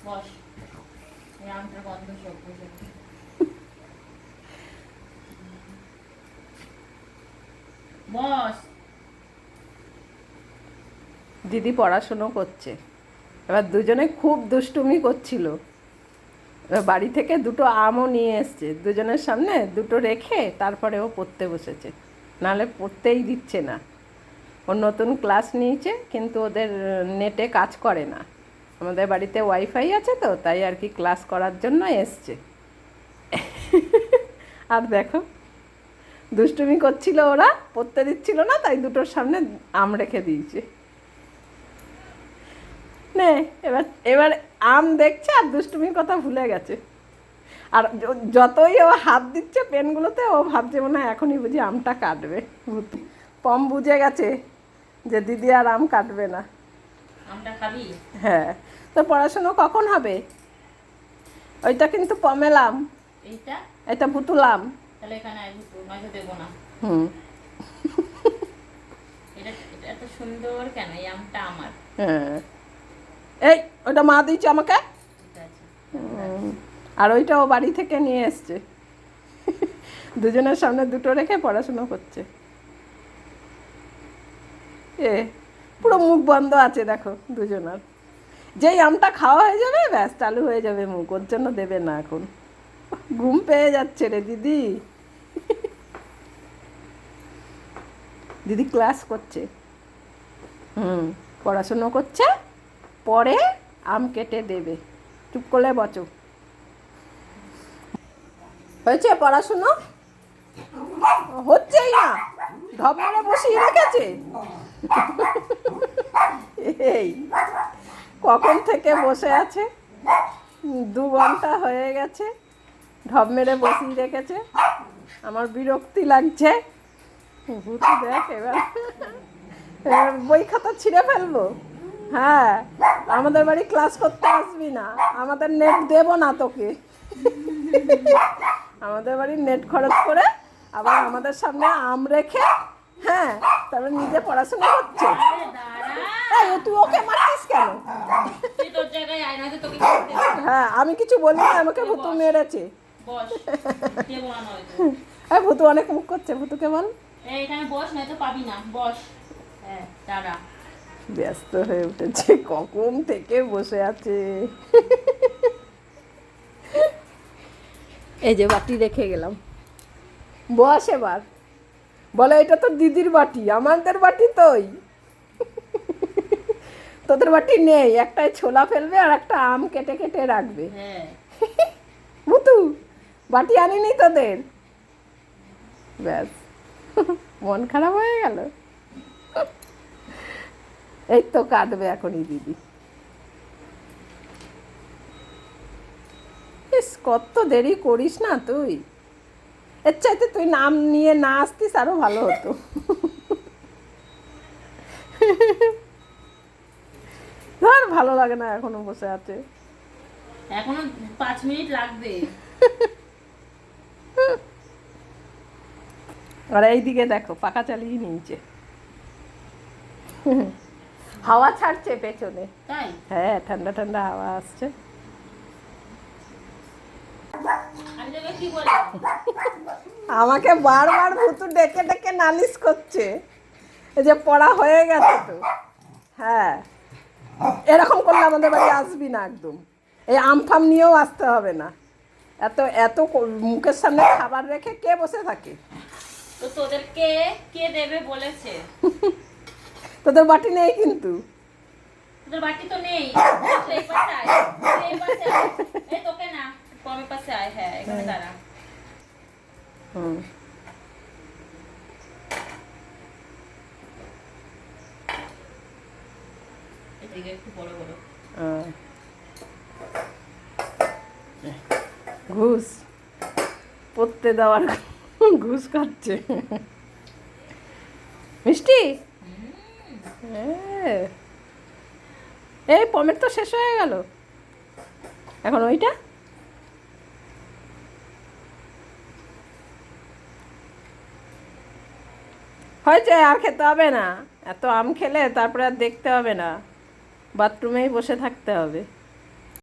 বস, এই আমটার গন্ধ সব বুঝে। বস। দিদি পড়াশুনো করছে, এবার দুজনে খুব দুষ্টুমি করছিল। এবার বাড়ি থেকে দুটো আমও নিয়ে এসছে, দুজনের সামনে দুটো রেখে তারপরে ও পড়তে বসেছে, নাহলে পড়তেই দিচ্ছে না। ও নতুন ক্লাস নিয়েছে, কিন্তু ওদের নেটে কাজ করে না। আমাদের বাড়িতে ওয়াইফাই আছে তো, তাই আর কি ক্লাস করার জন্য এসছে। আর দেখো, দুষ্টুমি করছিল, ওরা পড়তে দিচ্ছিল না, তাই দুটোর সামনে আম রেখে দিয়েছে। নে, এবার এবার আম দেখছে আর দুষ্টুমির কথা ভুলে গেছে। আর যতই ও হাত দিচ্ছে পেনগুলোতে, ও ভাবছে মনে হয় এখনই বুঝি আমটা কাটবে। পম বুঝে গেছে যে দিদি আর আম কাটবে না। আমটা খাবি? হ্যাঁ। তো পড়াশুনো কখন হবে? ওইটা কিন্তু পমেলাম, এইটা এটা পুতুলাম। তাহলে এখানে আইবো তো, নয়তো দেবো না। হুম। এটা এটা এত সুন্দর কেন? এই আমটা আমার। হ্যাঁ, এই ওটা মা দিয়েছে আমাকে। ঠিক আছে। আর ওইটাও বাড়ি থেকে নিয়ে এসছে। দুজনের সামনে দুটো রেখে পড়াশুনো করছে। এ পুরো মুখ বন্ধ আছে দেখো দুজনার। যেই আমটা খাওয়া হয়ে যাবে ব্যাস চালু হয়ে যাবে মুখ, ওর জন্য দেবে না এখন। ঘুম পেয়ে যাচ্ছে রে দিদি। দিদি ক্লাস করছে, পড়াশুনো করছে, পরে আম কেটে দেবে। চুপ করলে বচো। হয়েছে পড়াশুনো? হচ্ছেই না, ঢপ মেরে বসিয়ে রেখেছে। এই কখন থেকে বসে আছে, 2 ঘন্টা হয়ে গেছে, ঢপ মেরে বসিয়ে রেখেছে। আমার বিরক্তি লাগছে। ভূতু দেখ, এবার এবার বই খাতা ছিঁড়ে ফেলবো। হ্যাঁ, আমাদের বাড়ি ক্লাস করতে আসবি না, আমাদের নেট দেবো না তোকে। আমাদের বাড়ির নেট খরচ করে আবার আমাদের সামনে আম রেখে, হ্যাঁ, তারপরে নিজে পড়াশোনা করছে। আরে দাঁড়া, এই তুই ওকে মারছিস কেন? তুই তোর জায়গায় আয়, নয়তো তোকে খেতে দেবো। হ্যাঁ, আমি কিছু বলি না, আমাকে ভুতু মেরেছে। বস, দেবো না নয়তো। হ্যাঁ, ভুতু অনেক মুখ করছে, ভুতুকে বল। এই এখানে বস, নয়তো পাবি না। বস। হ্যাঁ, দাঁড়া। ব্যস্ত হয়ে উঠেছে, কখন থেকে বসে আছে। এই যে বাটি রেখে গেলাম, বস এবার। বলে এটা তো দিদির বাটি, আমাদের বাটি তোই। তোদের বাটি নেই, একটাই ছোলা ফেলবে আর একটা আম কেটে কেটে রাখবে। হ্যাঁ। বুতু, বাটি আনিনি তোদের? ব্যাস, মন খারাপ হয়ে গেল। এই তো কাটবে এখনই দিদি। ইস, কত দেরি করিস না তুই। এর চাইতে তুই নাম নিয়ে না আসতিস আরো ভালো হতো। ধর, ভালো লাগে না, এখনো বসে আছে। এখনো 5 মিনিট লাগবে। আর এইদিকে দেখো, পাখা চালিয়ে নিয়েছে। হাওয়া ছাড়ছে পেছনে। তাই? হ্যাঁ, ঠান্ডা ঠান্ডা হাওয়া আসছে। আমি তোকে কি বললাম? আমাকে বারবার ভুতু ডেকে ডেকে নালিশ করছে, এই যে পড়া হয়ে গেছে তো। হ্যাঁ, এরকম করলে আমাদের বাড়ি আসবি না একদম। এই আমফাম নিয়েও আসতে হবে না। এত এত মুখের সামনে খাবার রেখে কে বসে থাকে? তো তোদেরকে কে দেবে বলেছে? তোদের বাটি নেই কিন্তু। তোদের বাটি তো নেই। তুই এই পাশে আয়, তুই এই পাশে আয়। এই তোকে না, কমের পাশে আয়। হ্যাঁ, এখানে দাঁড়া। হুম। এদিকে একটু বড় বড়। ঘুষ পড়তে দেওয়ার ঘুষ খাচ্ছে। মিষ্টি। হ্যাঁ, এই পমের তো শেষ হয়ে গেল, এখন ওইটা। হয়েছে, আর খেতে হবে না। এত আম খেলে তারপরে আর দেখতে হবে না, বাথরুমেই বসে থাকতে হবে।